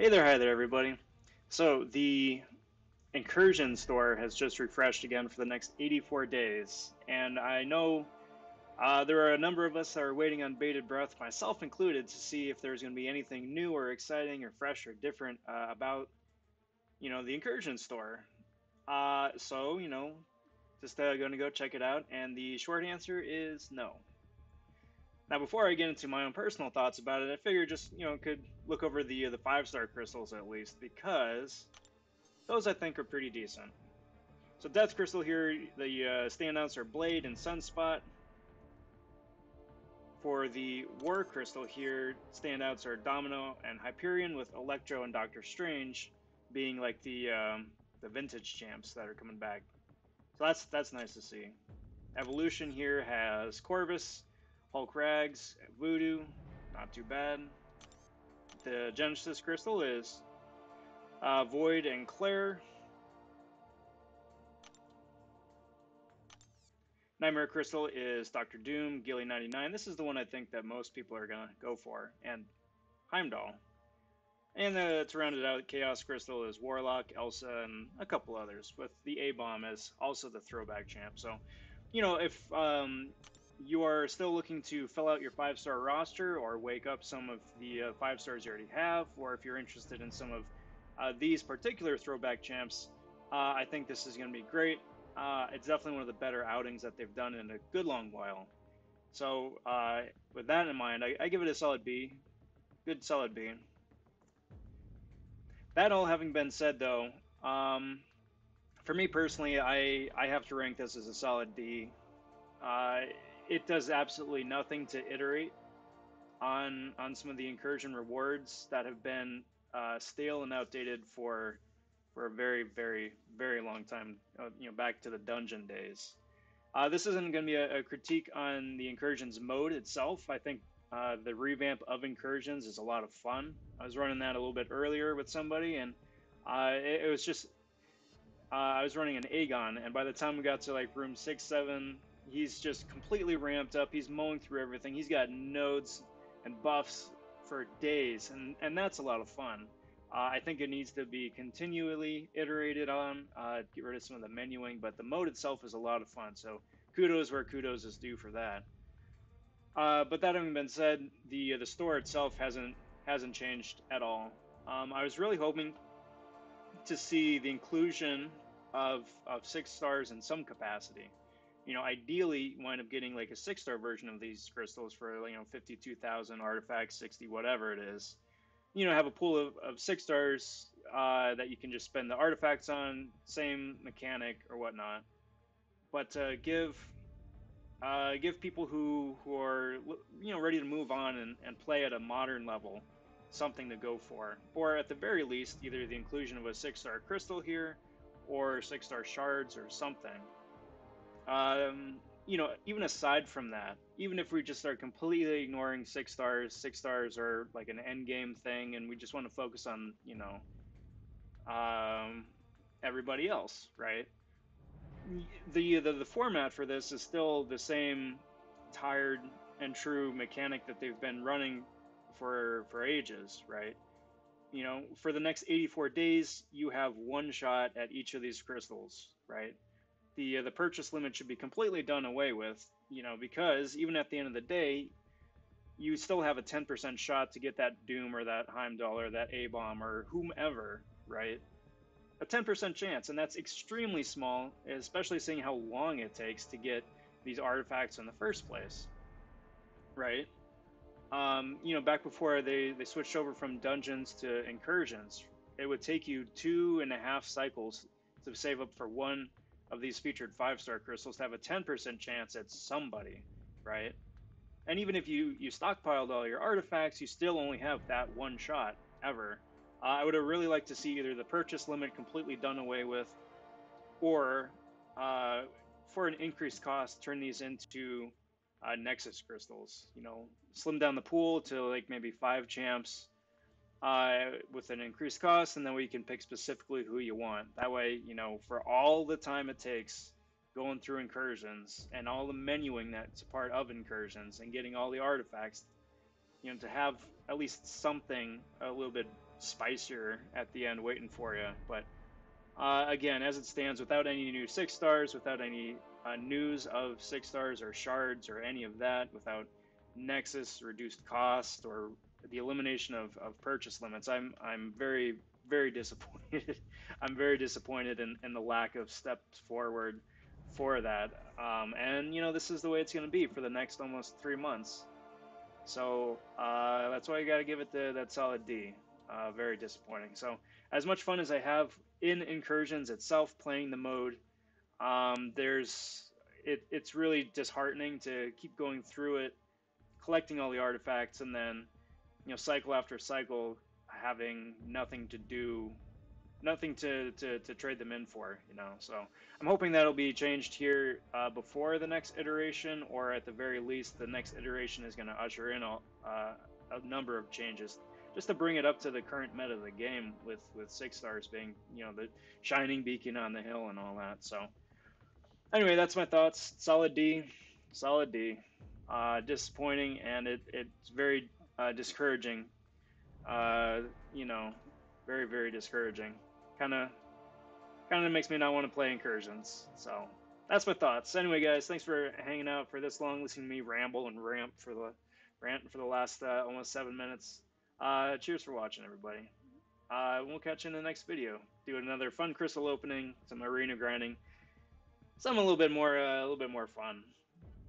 Hi there, everybody. So the Incursion store has just refreshed again for the next 84 days, and I know there are a number of us that are waiting on bated breath, myself included, to see if there's going to be anything new or exciting or fresh or different about the Incursion store. Just going to go check it out, and the short answer is no. Now, before I get into my own personal thoughts about it, I figured just could look over the 5-star crystals at least because those I think are pretty decent. So Death Crystal here, the standouts are Blade and Sunspot. For the War Crystal here, standouts are Domino and Hyperion, with Electro and Doctor Strange being like the vintage champs that are coming back. So that's nice to see. Evolution here has Corvus, Hulk Rags, Voodoo, not too bad. The Genesis Crystal is Void and Claire. Nightmare Crystal is Doctor Doom, Gilly 99. This is the one I think that most people are going to go for. And Heimdall. And it's rounded out. Chaos Crystal is Warlock, Elsa, and a couple others, with the A-Bomb as also the throwback champ. So, if you are still looking to fill out your 5-star roster or wake up some of the 5 stars you already have, or if you're interested in some of these particular throwback champs, I think this is going to be great. It's definitely one of the better outings that they've done in a good long while. So, with that in mind, I give it a solid B. Good solid B. That all having been said, though, for me personally, I have to rank this as a solid D. Uh, it does absolutely nothing to iterate on some of the incursion rewards that have been stale and outdated for a very very long time. Back to the dungeon days. This isn't going to be a critique on the incursions mode itself. I think the revamp of incursions is a lot of fun. I was running that a little bit earlier with somebody, and it was just I was running an Aegon, and by the time we got to like room 6, 7, he's just completely ramped up. He's mowing through everything. He's got nodes and buffs for days, and that's a lot of fun. I think it needs to be continually iterated on, get rid of some of the menuing, but the mode itself is a lot of fun. So kudos where kudos is due for that. But that having been said, the store itself hasn't changed at all. I was really hoping to see the inclusion of 6 stars in some capacity. Ideally, you wind up getting like a 6-star version of these crystals for 52,000 artifacts, 60 whatever it is. Have a pool of 6 stars that you can just spend the artifacts on, same mechanic or whatnot. But give people who are ready to move on and play at a modern level something to go for, or at the very least either the inclusion of a 6-star crystal here or 6-star shards or something. Even aside from that, even if we just start completely ignoring 6 stars, 6 stars are like an end game thing and we just want to focus on um, everybody else, right? The format for this is still the same tired and true mechanic that they've been running for ages, right? For the next 84 days, you have one shot at each of these crystals, right? The purchase limit should be completely done away with, because even at the end of the day, you still have a 10% shot to get that Doom or that Heimdall or that A Bomb or whomever, right? A 10% chance, and that's extremely small, especially seeing how long it takes to get these artifacts in the first place, right? Back before they switched over from dungeons to incursions, it would take you 2.5 cycles to save up for one of these featured 5-star crystals to have a 10% chance at somebody, right? And even if you stockpiled all your artifacts, you still only have that one shot ever. I would have really liked to see either the purchase limit completely done away with, or uh, for an increased cost, turn these into Nexus crystals. Slim down the pool to like maybe 5 champs with an increased cost, and then we can pick specifically who you want. That way, for all the time it takes going through incursions and all the menuing that's a part of incursions and getting all the artifacts, to have at least something a little bit spicier at the end waiting for you. But again, as it stands, without any new 6 stars, without any news of 6 stars or shards or any of that, without Nexus, reduced cost, or the elimination of purchase limits, I'm very disappointed. I'm very disappointed in the lack of steps forward for that. And this is the way it's going to be for the next almost 3 months. So that's why you got to give it that solid D. Very disappointing. So as much fun as I have in Incursions itself, playing the mode, it's really disheartening to keep going through it, collecting all the artifacts, and then cycle after cycle having nothing to do, nothing to trade them in for. So I'm hoping that'll be changed here before the next iteration, or at the very least the next iteration is going to usher in a number of changes just to bring it up to the current meta of the game, with 6 stars being the shining beacon on the hill and all that. So anyway, that's my thoughts. Solid D, solid D. Disappointing, and it's very discouraging. Very discouraging. Kind of makes me not want to play Incursions. So that's my thoughts. Anyway, guys, thanks for hanging out for this long, listening to me ramble and rant for the last almost 7 minutes. Cheers for watching, everybody. We'll catch you in the next video. Do another fun crystal opening, some arena grinding, some a little bit more fun.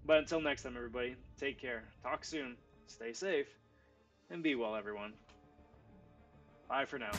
But until next time, everybody, take care. Talk soon. Stay safe, and be well, everyone. Bye for now.